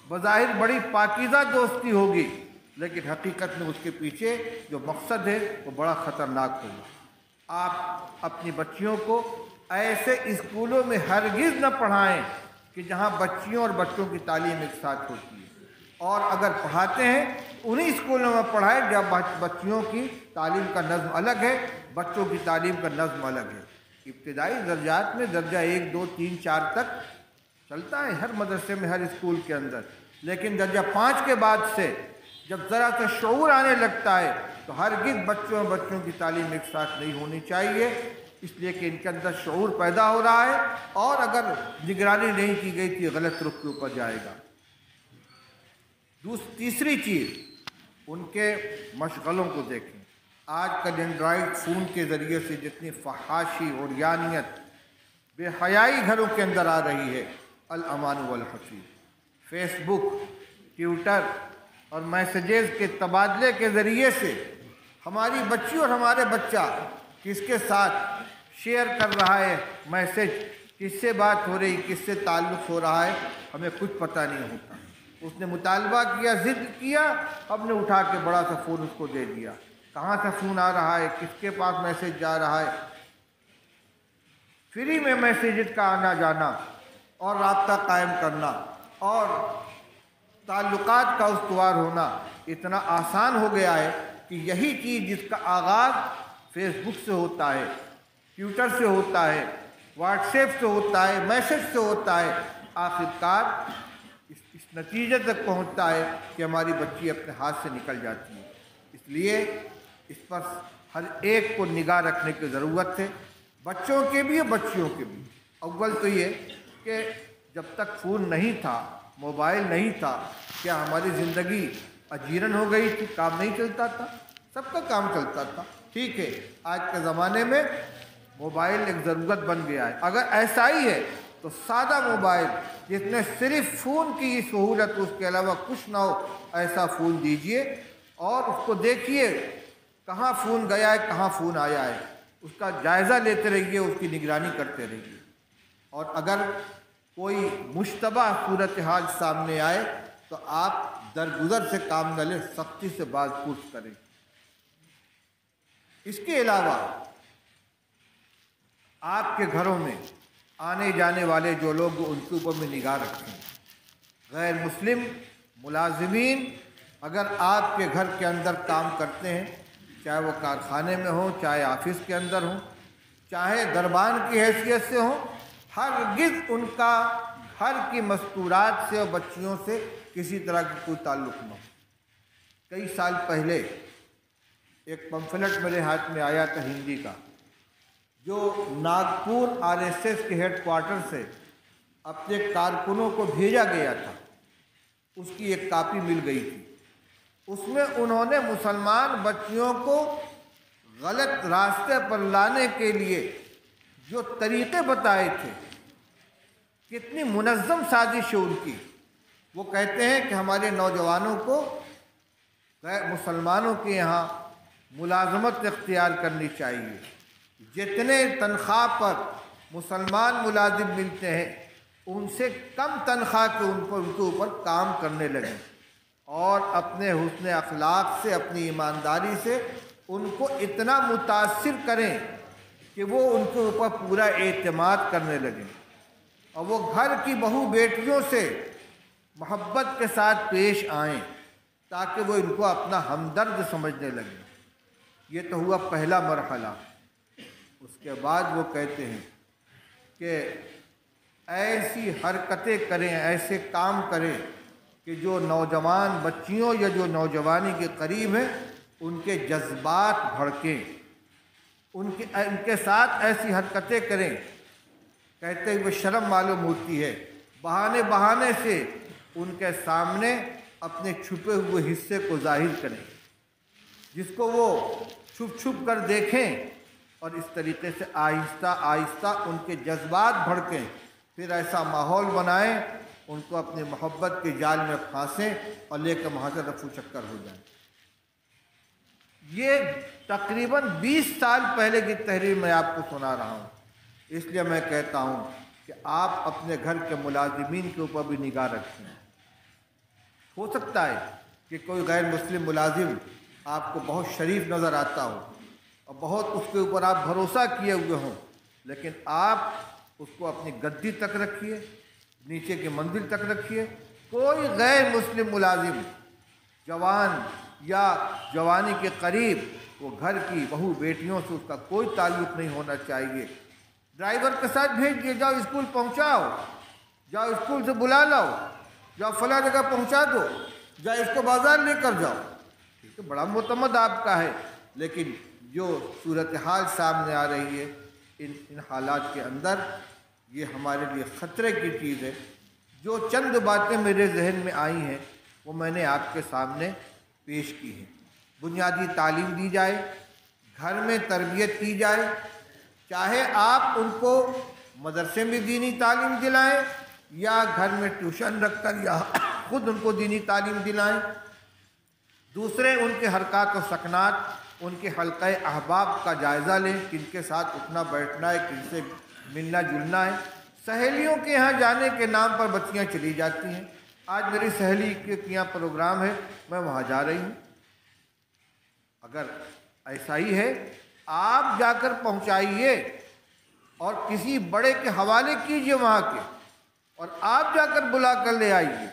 بظاہر بڑی پاکیزہ دوستی ہوگی، لیکن حقیقت میں اس کے پیچھے جو مقصد ہے وہ بڑا خطرناک ہوگا۔ آپ اپنی بچیوں کو ایسے اسکولوں میں ہرگز نہ پڑھائیں کہ جہاں بچیوں اور بچوں کی تعلیم ایک ساتھ ہوتی ہے، اور اگر پڑھاتے ہیں انہی اسکولوں میں پڑھائیں جب بچیوں کی تعلیم کا نظم الگ ہے، بچوں کی تعلیم کا نظم الگ ہے۔ ابتدائی درجات میں درجہ 1 2 3 4 تک چلتا ہے ہر مدرسے میں، ہر اسکول کے اندر، لیکن درجہ 5 کے بعد سے جب ذرا سا شعور آنے لگتا ہے تو ہرگز بچوں اور بچوں کی تعلیم ایک ساتھ نہیں ہونی چاہیے، اس لیے کہ ان کے اندر شعور پیدا ہو رہا ہے، اور اگر نگرانی نہیں کی گئی تو یہ غلط رخ کے اوپر جائے گا۔ تیسری چیز، ان کے مشغلوں کو دیکھیں۔ آج کل اینڈرائڈ فون کے ذریعے سے جتنی فحاشی اور یانیت، بے حیائی گھروں کے اندر آ رہی ہے، الامان والحفیظ، فیس بک، ٹویٹر اور میسیجز کے تبادلے کے ذریعے سے ہماری بچی اور ہمارے بچہ کس کے ساتھ شیئر کر رہا ہے میسیج، کس سے بات ہو رہی، کس سے تعلق ہو رہا ہے، ہمیں کچھ پتہ نہیں ہوتا۔ اس نے مطالبہ کیا، ضد کیا، ہم نے اٹھا کے بڑا سا فون اس کو دے دیا، کہاں سے فون آ رہا ہے، کس کے پاس میسیج جا رہا ہے۔ فری میں میسیجز کا آنا جانا اور رابطہ قائم کرنا اور تعلقات کا استوار ہونا اتنا آسان ہو گیا ہے کہ یہی چیز جس کا آغاز فیس بک سے ہوتا ہے، ٹویٹر سے ہوتا ہے، واٹس ایپ سے ہوتا ہے، میسیج سے ہوتا ہے، آخرکار اس نتیجے تک پہنچتا ہے کہ ہماری بچی اپنے ہاتھ سے نکل جاتی ہے۔ اس لیے اس پر ہر ایک کو نگاہ رکھنے کی ضرورت ہے۔ بچوں کے بھی اور بچیوں کے بھی۔ اول تو یہ کہ جب تک فون نہیں تھا، موبائل نہیں تھا، کیا ہماری زندگی اجیرن ہو گئی تھی؟ کام نہیں چلتا تھا؟ سب کا کام چلتا تھا۔ ٹھیک ہے، آج کے زمانے میں موبائل ایک ضرورت بن گیا ہے۔ اگر ایسا ہی ہے تو سادہ موبائل جس میں صرف فون کی سہولت، اس کے علاوہ کچھ نہ ہو، ایسا فون دیجئے اور اس کو دیکھیے کہاں فون گیا ہے، کہاں فون آیا ہے، اس کا جائزہ لیتے رہیے، اس کی نگرانی کرتے رہیے۔ اور اگر کوئی مشتبہ صورتحال سامنے آئے تو آپ درگزر سے کام نہ لیں، سختی سے باز پرس کریں۔ اس کے علاوہ آپ کے گھروں میں آنے جانے والے جو لوگ، ان کے اوپر میں نگاہ رکھیں۔ غیر مسلم ملازمین اگر آپ کے گھر کے اندر کام کرتے ہیں، چاہے وہ کارخانے میں ہوں، چاہے آفس کے اندر ہوں، چاہے دربان کی حیثیت سے ہوں، ہرگز ان کا گھر کی مستورات سے اور بچیوں سے کسی طرح کا کوئی تعلق نہ ہو۔ کئی سال پہلے ایک پمفلٹ میرے ہاتھ میں آیا تھا ہندی کا، جو ناگپور RSS کے ہیڈ کوارٹر سے اپنے کارکنوں کو بھیجا گیا تھا، اس کی ایک کاپی مل گئی تھی۔ اس میں انہوں نے مسلمان بچیوں کو غلط راستے پر لانے کے لیے جو طریقے بتائے تھے، کتنی منظم سازش ہے ان کی۔ وہ کہتے ہیں کہ ہمارے نوجوانوں کو غیر مسلمانوں کے یہاں ملازمت اختیار کرنی چاہیے، جتنے تنخواہ پر مسلمان ملازم ملتے ہیں ان سے کم تنخواہ کے ان کے اوپر کام کرنے لگیں، اور اپنے حسن اخلاق سے، اپنی ایمانداری سے ان کو اتنا متاثر کریں کہ وہ ان کے اوپر پورا اعتماد کرنے لگیں، اور وہ گھر کی بہو بیٹیوں سے محبت کے ساتھ پیش آئیں تاکہ وہ ان کو اپنا ہمدرد سمجھنے لگیں۔ یہ تو ہوا پہلا مرحلہ۔ اس کے بعد وہ کہتے ہیں کہ ایسی حرکتیں کریں، ایسے کام کریں کہ جو نوجوان بچیوں یا جو نوجوانی کے قریب ہیں ان کے جذبات بھڑکیں، ان کے ساتھ ایسی حرکتیں کریں، کہتے ہوئے شرم معلوم ہوتی ہے، بہانے بہانے سے ان کے سامنے اپنے چھپے ہوئے حصے کو ظاہر کریں، جس کو وہ چھپ چھپ کر دیکھیں، اور اس طریقے سے آہستہ آہستہ ان کے جذبات بھڑکیں، پھر ایسا ماحول بنائیں، ان کو اپنی محبت کے جال میں پھانسیں اور لے کے وہاں سے رفو چکر ہو جائیں۔ یہ تقریباً 20 سال پہلے کی تحریر میں آپ کو سنا رہا ہوں، اس لیے میں کہتا ہوں کہ آپ اپنے گھر کے ملازمین کے اوپر بھی نگاہ رکھیں۔ ہو سکتا ہے کہ کوئی غیر مسلم ملازم آپ کو بہت شریف نظر آتا ہو اور بہت اس کے اوپر آپ بھروسہ کیے ہوئے ہوں، لیکن آپ اس کو اپنی گدی تک رکھیے، نیچے کی منزل تک رکھیے۔ کوئی غیر مسلم ملازم جوان یا جوانی کے قریب، وہ گھر کی بہو بیٹیوں سے اس کا کوئی تعلق نہیں ہونا چاہیے۔ ڈرائیور کے ساتھ بھیج دیے، جاؤ اسکول پہنچاؤ، جاؤ اسکول سے بلا لاؤ، جاؤ فلاں جگہ پہنچا دو، جاؤ اس کو بازار لے کر جاؤ، ٹھیک ہے، بڑا معتمد آپ کا ہے، لیکن جو صورتحال سامنے آ رہی ہے ان حالات کے اندر، یہ ہمارے لیے خطرے کی چیز ہے۔ جو چند باتیں میرے ذہن میں آئی ہیں وہ میں نے آپ کے سامنے پیش کی ہیں۔ بنیادی تعلیم دی جائے، گھر میں تربیت کی جائے، چاہے آپ ان کو مدرسے میں دینی تعلیم دلائیں یا گھر میں ٹیوشن رکھ کر یا خود ان کو دینی تعلیم دلائیں۔ دوسرے، ان کے حرکات و سکنات، ان کے حلقہ احباب کا جائزہ لیں، کن کے ساتھ اٹھنا بیٹھنا ہے، کن سے ملنا جلنا ہے۔ سہیلیوں کے یہاں جانے کے نام پر بچیاں چلی جاتی ہیں۔ آج میری سہیلی کے یہاں پروگرام ہے، میں وہاں جا رہی ہوں۔ اگر ایسا ہی ہے، آپ جا کر پہنچائیے اور کسی بڑے کے حوالے کیجئے وہاں کے، اور آپ جا کر بلا کر لے آئیے۔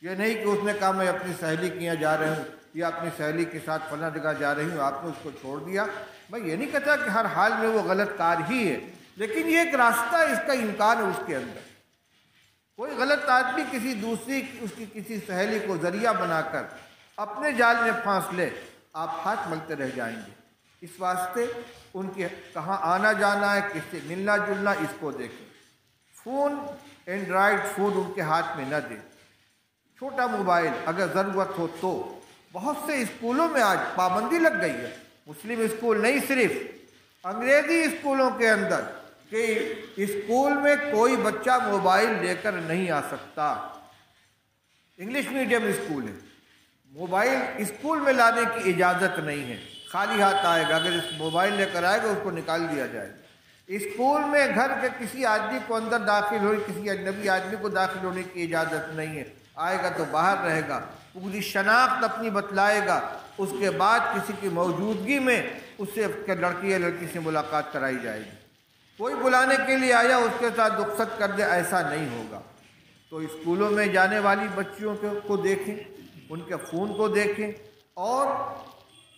یہ نہیں کہ اس نے کہا میں اپنی سہیلی کے یہاں جا رہی ہوں یا اپنی سہیلی کے ساتھ فلاں جگہ جا رہی ہوں، آپ نے اس کو چھوڑ دیا۔ میں یہ نہیں کہتا کہ ہر حال میں وہ غلط کار ہی ہے، لیکن یہ ایک راستہ ہے، اس کا امکان ہے اس کے اندر۔ کوئی غلط آدمی کسی دوسری اس کی کسی سہیلی کو ذریعہ بنا کر اپنے جال میں پھانس لے، آپ ہاتھ ملتے رہ جائیں گے۔ اس واسطے ان کے کہاں آنا جانا ہے، کس سے ملنا جلنا، اس کو دیکھیں۔ فون، اینڈرائڈ فون ان کے ہاتھ میں نہ دیں۔ چھوٹا موبائل اگر ضرورت ہو تو۔ بہت سے اسکولوں میں آج پابندی لگ گئی ہے، مسلم اسکول نہیں، صرف انگریزی اسکولوں کے اندر، کہ اسکول میں کوئی بچہ موبائل لے کر نہیں آ سکتا۔ انگلش میڈیم اسکول ہے، موبائل اسکول میں لانے کی اجازت نہیں ہے، خالی ہاتھ آئے گا، اگر اس موبائل لے کر آئے گا اس کو نکال دیا جائے گا۔ اسکول میں گھر کے کسی آدمی کو اندر داخل ہو، کسی اجنبی آدمی کو داخل ہونے کی اجازت نہیں ہے، آئے گا تو باہر رہے گا، پوری شناخت اپنی بتلائے گا، اس کے بعد کسی کی موجودگی میں اس سے لڑکی یا لڑکی سے ملاقات کرائی جائے گی۔ کوئی بلانے کے لیے آیا اس کے ساتھ رخصت کر دے، ایسا نہیں ہوگا۔ تو اسکولوں میں جانے والی بچیوں کو دیکھیں، ان کے فون کو دیکھیں، اور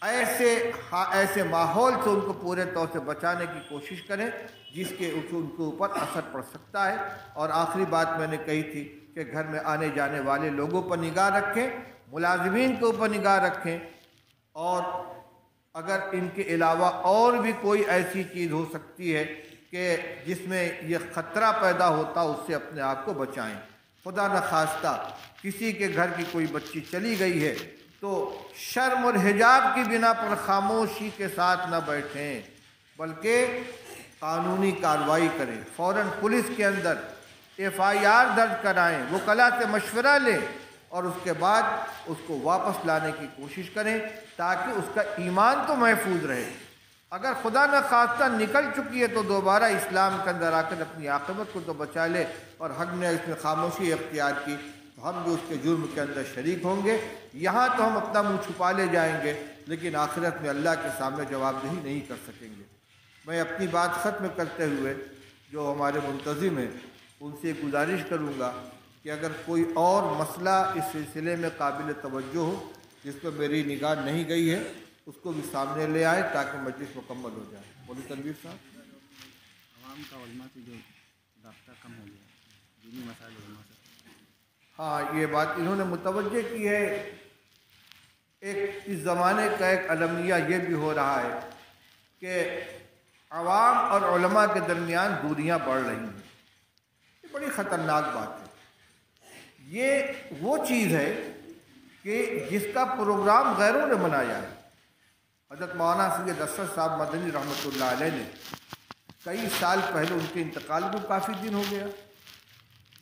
ایسے ماحول سے ان کو پورے طور سے بچانے کی کوشش کریں جس کے ان کے اوپر اثر پڑ سکتا ہے۔ اور آخری بات میں نے کہی تھی کہ گھر میں آنے جانے والے لوگوں پر نگاہ رکھیں، ملازمین کے اوپر نگاہ رکھیں، اور اگر ان کے علاوہ اور بھی کوئی ایسی چیز ہو سکتی ہے کہ جس میں یہ خطرہ پیدا ہوتا، اس سے اپنے آپ کو بچائیں۔ خدا نخواستہ کسی کے گھر کی کوئی بچی چلی گئی ہے تو شرم اور حجاب کی بنا پر خاموشی کے ساتھ نہ بیٹھیں، بلکہ قانونی کارروائی کریں، فوراً پولیس کے اندر FIR درج کرائیں، وکلاء سے مشورہ لیں، اور اس کے بعد اس کو واپس لانے کی کوشش کریں تاکہ اس کا ایمان تو محفوظ رہے۔ اگر خدا نخواستہ نکل چکی ہے تو دوبارہ اسلام کے اندر آ کر اپنی عاقبت کو تو بچا لے، اور حق نے اس میں خاموشی اختیار کی تو ہم بھی اس کے جرم کے اندر شریک ہوں گے۔ یہاں تو ہم اپنا منہ چھپا لے جائیں گے، لیکن آخرت میں اللہ کے سامنے جواب دہی نہیں کر سکیں گے۔ میں اپنی بات ختم کرتے ہوئے جو ہمارے منتظم ہیں ان سے گزارش کروں گا کہ اگر کوئی اور مسئلہ اس سلسلے میں قابل توجہ ہو جس پر میری نگاہ نہیں گئی ہے اس کو بھی سامنے لے آئے تاکہ مجلس مکمل ہو جائے۔ مولوی تنویر صاحب۔ عوام کا علماء سے جو رابطہ کم ہو گیا، دینی مسائل علماء سے۔ ہاں، یہ بات انہوں نے متوجہ کی ہے۔ ایک اس زمانے کا ایک المیہ یہ بھی ہو رہا ہے کہ عوام اور علماء کے درمیان دوریاں بڑھ رہی ہیں۔ یہ بڑی خطرناک بات ہے۔ یہ وہ چیز ہے کہ جس کا پروگرام غیروں نے بنایا ہے۔ حضرت مولانا سید اسد صاحب مدنی رحمۃ اللہ علیہ نے کئی سال پہلے، ان کے انتقال کو کافی دن ہو گیا،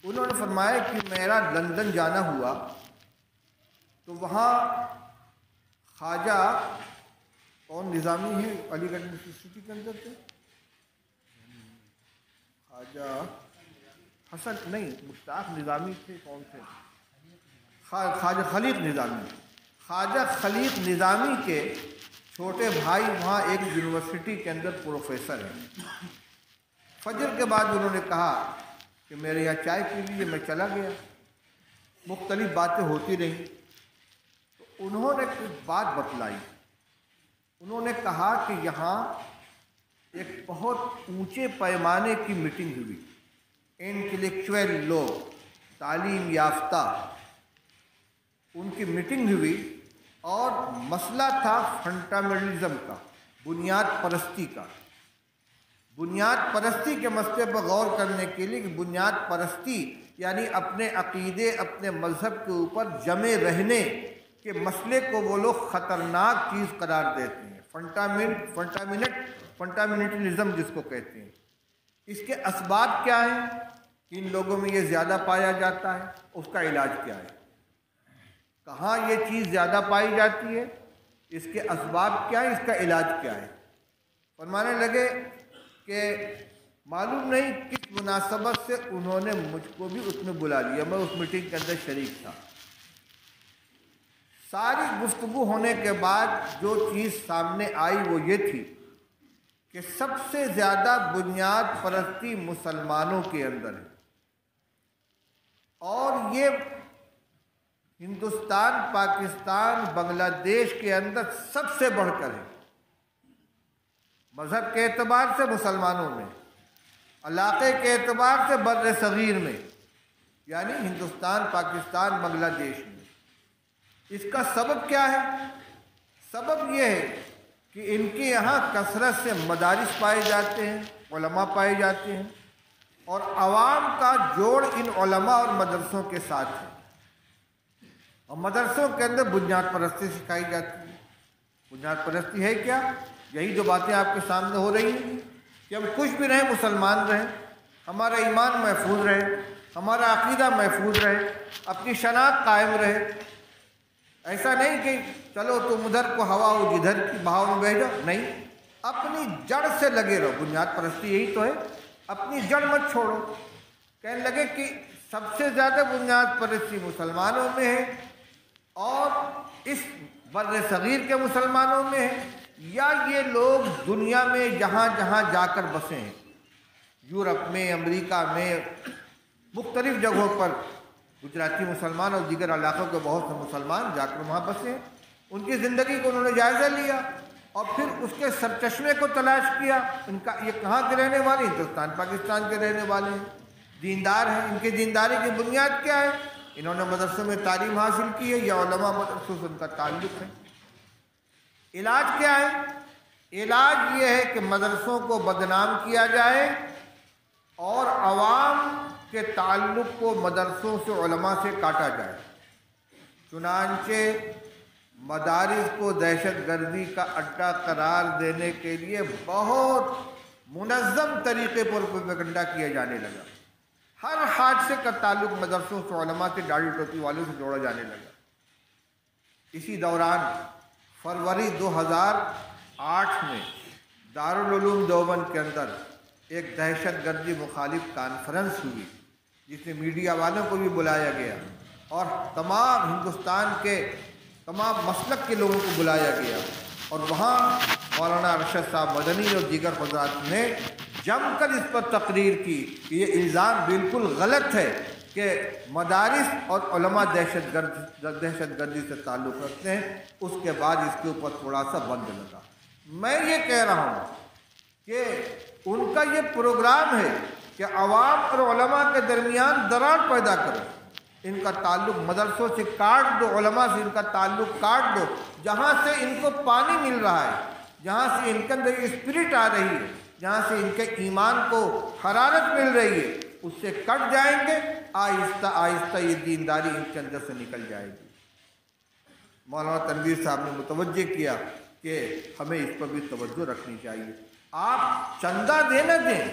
انہوں نے فرمایا کہ میرا لندن جانا ہوا تو وہاں خواجہ کون نظامی ہے علی گڑھ یونیورسٹی کے اندر تھے، خواجہ حسن نہیں، مشتاق نظامی تھے، کون تھے، خواجہ خلیق نظامی، خواجہ خلیق نظامی کے چھوٹے بھائی وہاں ایک یونیورسٹی کے اندر پروفیسر ہیں۔ فجر کے بعد انہوں نے کہا کہ میرے یہاں چائے پی لیجیے۔ میں چلا گیا، مختلف باتیں ہوتی رہیں تو انہوں نے کچھ بات بتلائی۔ انہوں نے کہا کہ یہاں ایک بہت اونچے پیمانے کی میٹنگ ہوئی، انٹلیکچوئل لوگ، تعلیم یافتہ، ان کی میٹنگ ہوئی، اور مسئلہ تھا فنڈامنٹلزم کا، بنیاد پرستی کا۔ بنیاد پرستی کے مسئلے پر غور کرنے کے لیے کہ بنیاد پرستی یعنی اپنے عقیدے، اپنے مذہب کے اوپر جمے رہنے کے مسئلے کو وہ لوگ خطرناک چیز قرار دیتے ہیں، فنڈامنٹلزم جس کو کہتے ہیں۔ اس کے اسباب کیا ہیں؟ کن لوگوں میں یہ زیادہ پایا جاتا ہے، اس کا علاج کیا ہے، کہاں یہ چیز زیادہ پائی جاتی ہے، اس کے اسباب کیا ہیں، اس کا علاج کیا ہے۔ فرمانے لگے کہ معلوم نہیں کس مناسبت سے انہوں نے مجھ کو بھی اس میں بلا لیا، میں اس میٹنگ کے اندر شریک تھا۔ ساری گفتگو ہونے کے بعد جو چیز سامنے آئی وہ یہ تھی کہ سب سے زیادہ بنیاد پرستی مسلمانوں کے اندر ہے، اور یہ ہندوستان، پاکستان، بنگلہ دیش کے اندر سب سے بڑھ کر ہے۔ مذہب کے اعتبار سے مسلمانوں میں، علاقے کے اعتبار سے بر صغیر میں، یعنی ہندوستان، پاکستان، بنگلہ دیش میں۔ اس کا سبب کیا ہے؟ سبب یہ ہے کہ ان کے یہاں کثرت سے مدارس پائے جاتے ہیں، علماء پائے جاتے ہیں، اور عوام کا جوڑ ان علماء اور مدرسوں کے ساتھ ہے، اور مدرسوں کے اندر بنیاد پرستی سکھائی جاتی ہے۔ بنیاد پرستی ہے کیا؟ یہی جو باتیں آپ کے سامنے ہو رہی ہیں کہ ہم کچھ بھی رہیں، مسلمان رہیں، ہمارا ایمان محفوظ رہے، ہمارا عقیدہ محفوظ رہے، اپنی شناخت قائم رہے۔ ایسا نہیں کہ چلو تم ادھر کو ہوا ہو جدھر کی بہاؤ میں بہہ جاؤ، نہیں، اپنی جڑ سے لگے رہو۔ بنیاد پرستی یہی تو ہے، اپنی جڑ مت چھوڑو۔ کہنے لگے کہ سب سے زیادہ بنیاد پرستی مسلمانوں میں ہے، اور اس بر صغیر کے مسلمانوں میں ہے، یا یہ لوگ دنیا میں جہاں جہاں جا کر بسے ہیں، یورپ میں، امریکہ میں، مختلف جگہوں پر گجراتی مسلمان اور دیگر علاقوں کے بہت سے مسلمان جا کر وہاں بسے ہیں۔ ان کی زندگی کو انہوں نے جائزہ لیا اور پھر اس کے سرچشمے کو تلاش کیا۔ ان کا یہ کہاں کے رہنے والے؟ ہندوستان پاکستان کے رہنے والے ہیں، دیندار ہیں۔ ان کی دینداری کی بنیاد کیا ہے؟ انہوں نے مدرسوں میں تعلیم حاصل کی ہے، یا علماء مدرسوں سے ان کا تعلق ہے۔ علاج کیا ہے؟ علاج یہ ہے کہ مدرسوں کو بدنام کیا جائے اور عوام کے تعلق کو مدرسوں سے، علماء سے کاٹا جائے۔ چنانچہ مدارس کو دہشت گردی کا اڈہ قرار دینے کے لیے بہت منظم طریقے پر پروپیگنڈا کیا جانے لگا۔ ہر حادثے کا تعلق مدرسوں سے، علماء سے، داڑھی ٹوپی والوں سے جوڑا جانے لگا۔ اسی دوران فروری 2008 میں دارالعلوم دیوبند کے اندر ایک دہشت گردی مخالف کانفرنس ہوئی، جس میں میڈیا والوں کو بھی بلایا گیا اور تمام ہندوستان کے تمام مسلک کے لوگوں کو بلایا گیا، اور وہاں مولانا ارشد صاحب مدنی اور دیگر حضرات نے جم کر اس پر تقریر کی کہ یہ الزام بالکل غلط ہے کہ مدارس اور علماء دہشت گردی سے تعلق رکھتے ہیں۔ اس کے بعد اس کے اوپر تھوڑا سا بند لگا۔ میں یہ کہہ رہا ہوں کہ ان کا یہ پروگرام ہے کہ عوام اور علماء کے درمیان دراڑ پیدا کرو، ان کا تعلق مدرسوں سے کاٹ دو، علماء سے ان کا تعلق کاٹ دو۔ جہاں سے ان کو پانی مل رہا ہے، جہاں سے ان کے اندر اسپرٹ آ رہی ہے، جہاں سے ان کے ایمان کو حرارت مل رہی ہے، اس سے کٹ جائیں گے، آہستہ آہستہ یہ دینداری ان کے اندر سے نکل جائے گی۔ مولانا تنویر صاحب نے متوجہ کیا کہ ہمیں اس پر بھی توجہ رکھنی چاہیے۔ آپ چندہ دیں نہ دیں،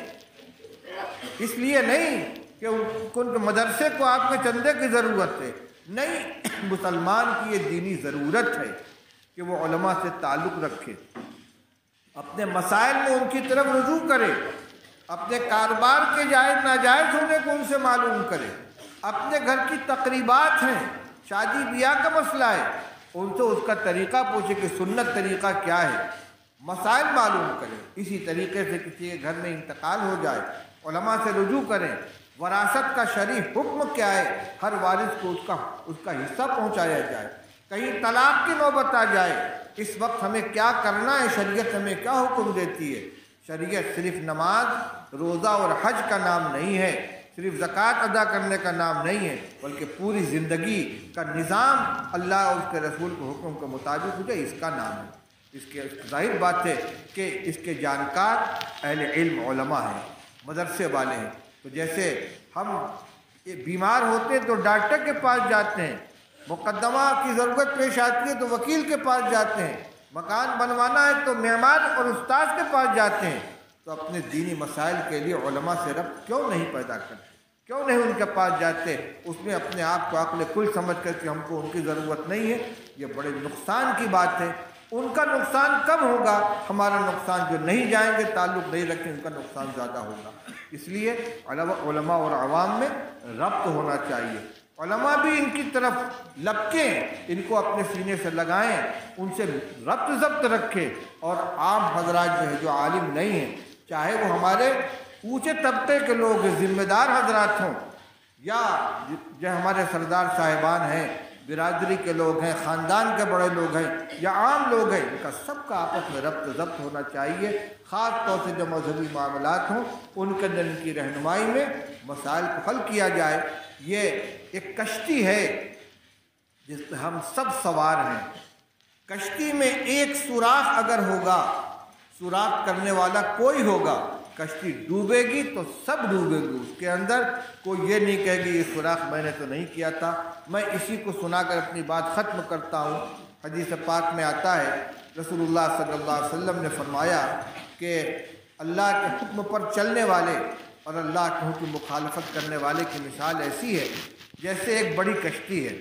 اس لیے نہیں کہ ان مدرسے کو آپ کے چندے کی ضرورت ہے، نہیں، مسلمان کی یہ دینی ضرورت ہے کہ وہ علماء سے تعلق رکھے، اپنے مسائل میں ان کی طرف رجوع کرے، اپنے کاروبار کے جائز ناجائز ہونے کو ان سے معلوم کرے، اپنے گھر کی تقریبات ہیں، شادی بیاہ کا مسئلہ ہے، ان سے اس کا طریقہ پوچھے کہ سنت طریقہ کیا ہے، مسائل معلوم کریں۔ اسی طریقے سے کسی کے گھر میں انتقال ہو جائے، علماء سے رجوع کریں، وراثت کا شرعی حکم کیا ہے، ہر وارث کو اس کا حصہ پہنچایا جائے۔ کہیں طلاق کی نوبت آ جائے، اس وقت ہمیں کیا کرنا ہے، شریعت ہمیں کیا حکم دیتی ہے۔ شریعت صرف نماز، روزہ اور حج کا نام نہیں ہے، صرف زکوٰۃ ادا کرنے کا نام نہیں ہے، بلکہ پوری زندگی کا نظام اللہ اور اس کے رسول کے حکم کے مطابق ہو جائے، اس کا نام ہے۔ اس کے ظاہر بات ہے کہ اس کے جانکار اہل علم علماء ہیں، مدرسے والے ہیں۔ تو جیسے ہم بیمار ہوتے ہیں تو ڈاکٹر کے پاس جاتے ہیں، مقدمہ کی ضرورت پیش آتی ہے تو وکیل کے پاس جاتے ہیں، مکان بنوانا ہے تو معمار اور استاد کے پاس جاتے ہیں، تو اپنے دینی مسائل کے لیے علماء سے ربط کیوں نہیں پیدا کرتے، کیوں نہیں ان کے پاس جاتے؟ اس میں اپنے آپ کو عقل کل سمجھ کر کہ ہم کو ان کی ضرورت نہیں ہے، یہ بڑے نقصان کی بات ہے۔ ان کا نقصان کم ہوگا، ہمارا نقصان جو نہیں جائیں گے، تعلق نہیں رکھیں، ان کا نقصان زیادہ ہوگا۔ اس لیے علماء اور عوام میں ربط ہونا چاہیے۔ علماء بھی ان کی طرف لپکیں، ان کو اپنے سینے سے لگائیں، ان سے ربط ضبط رکھیں، اور عام حضرات جو ہے، جو عالم نہیں ہیں، چاہے وہ ہمارے اونچے طبقے کے لوگ ہیں، ذمہ دار حضرات ہوں، یا جو ہمارے سردار صاحبان ہیں، برادری کے لوگ ہیں، خاندان کے بڑے لوگ ہیں، یا عام لوگ ہیں، ان کا سب کا آپس میں ربط ضبط ہونا چاہیے۔ خاص طور سے جو مذہبی معاملات ہوں، ان کے اندر ان کی رہنمائی میں مسائل کو حل کیا جائے۔ یہ ایک کشتی ہے جس پہ ہم سب سوار ہیں، کشتی میں ایک سوراخ اگر ہوگا، سوراخ کرنے والا کوئی ہوگا، کشتی ڈوبے گی تو سب ڈوبے گی اس کے اندر۔ کوئی یہ نہیں کہے گی یہ سوراخ میں نے تو نہیں کیا تھا۔ میں اسی کو سنا کر اپنی بات ختم کرتا ہوں۔ حدیث پاک میں آتا ہے، رسول اللہ صلی اللہ علیہ وسلم نے فرمایا کہ اللہ کے حکم پر چلنے والے اور اللہ کے حکم مخالفت کرنے والے کی مثال ایسی ہے جیسے ایک بڑی کشتی ہے،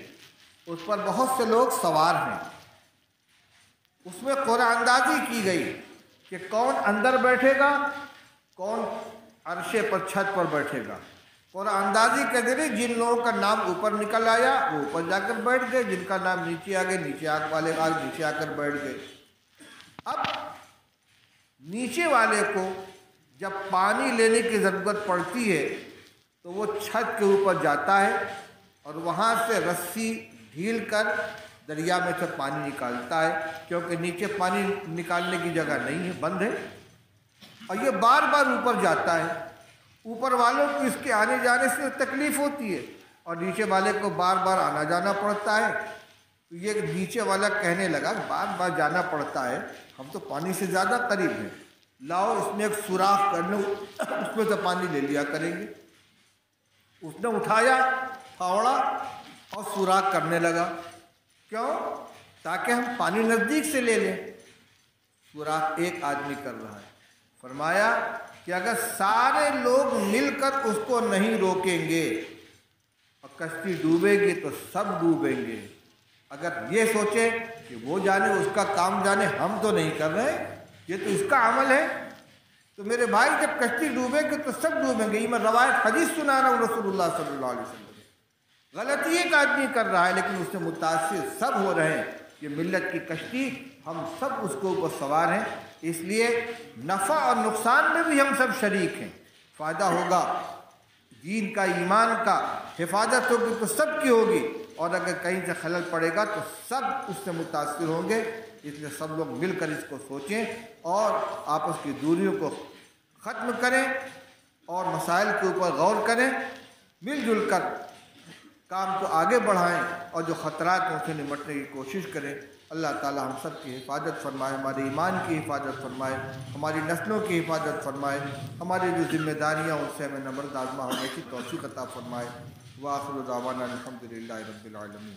اس پر بہت سے لوگ سوار ہیں، اس میں قرعہ اندازی کی گئی کہ کون اندر بیٹھے گا، کون عرشے پر چھت پر بیٹھے گا۔ قرعہ اندازی کے ذریعے جن لوگوں کا نام اوپر نکل آیا وہ اوپر جا کر بیٹھ گئے، جن کا نام نیچے آ گئے نیچے نیچے آ کر بیٹھ گئے۔ اب نیچے والے کو جب پانی لینے کی ضرورت پڑتی ہے تو وہ چھت کے اوپر جاتا ہے اور وہاں سے رسی ڈھیل کر دریا میں سے پانی نکالتا ہے، کیونکہ نیچے پانی نکالنے کی جگہ نہیں ہے، بند ہے، اور یہ بار بار اوپر جاتا ہے۔ اوپر والوں کو اس کے آنے جانے سے تکلیف ہوتی ہے اور نیچے والے کو بار بار آنا جانا پڑتا ہے۔ تو یہ نیچے والا کہنے لگا بار بار جانا پڑتا ہے، ہم تو پانی سے زیادہ قریب ہیں، لاؤ اس میں ایک سوراخ کر لو، اس میں سے پانی لے لیا کریں گے۔ اس نے اٹھایا پھاوڑا اور سوراخ کرنے لگا، کیوں؟ تاکہ ہم پانی نزدیک سے لے لیں۔ سوراخ ایک آدمی کر رہا ہے۔ فرمایا کہ اگر سارے لوگ مل کر اس کو نہیں روکیں گے اور کشتی ڈوبے گی تو سب ڈوبیں گے۔ اگر یہ سوچے کہ وہ جانے اس کا کام جانے، ہم تو نہیں کر رہے، یہ تو اس کا عمل ہے، تو میرے بھائی جب کشتی ڈوبے گی تو سب ڈوبیں گے۔ یہ میں روایت حدیث سنا رہا ہوں رسول اللہ صلی اللہ علیہ وسلم۔ غلطی ایک آدمی کر رہا ہے لیکن اس سے متاثر سب ہو رہے ہیں۔ یہ ملت کی کشتی، ہم سب اس کے اوپر سوار ہیں، اس لیے نفع اور نقصان میں بھی ہم سب شریک ہیں۔ فائدہ ہوگا دین کا، ایمان کا، حفاظت ہوگی تو سب کی ہوگی، اور اگر کہیں سے خلل پڑے گا تو سب اس سے متاثر ہوں گے۔ اس لیے سب لوگ مل کر اس کو سوچیں اور آپس کی دوریوں کو ختم کریں اور مسائل کے اوپر غور کریں، مل جل کر کام کو آگے بڑھائیں اور جو خطرات ہیں اسے نمٹنے کی کوشش کریں۔ اللہ تعالی ہم سب کی حفاظت فرمائے، ہمارے ایمان کی حفاظت فرمائے، ہماری نسلوں کی حفاظت فرمائے، ہماری جو ذمہ داریاں ان سے ہمیں نبرد آزما ہونے کی توفیق عطا فرمائے۔ وآخر دعوانا الحمد للہ رب العالمین۔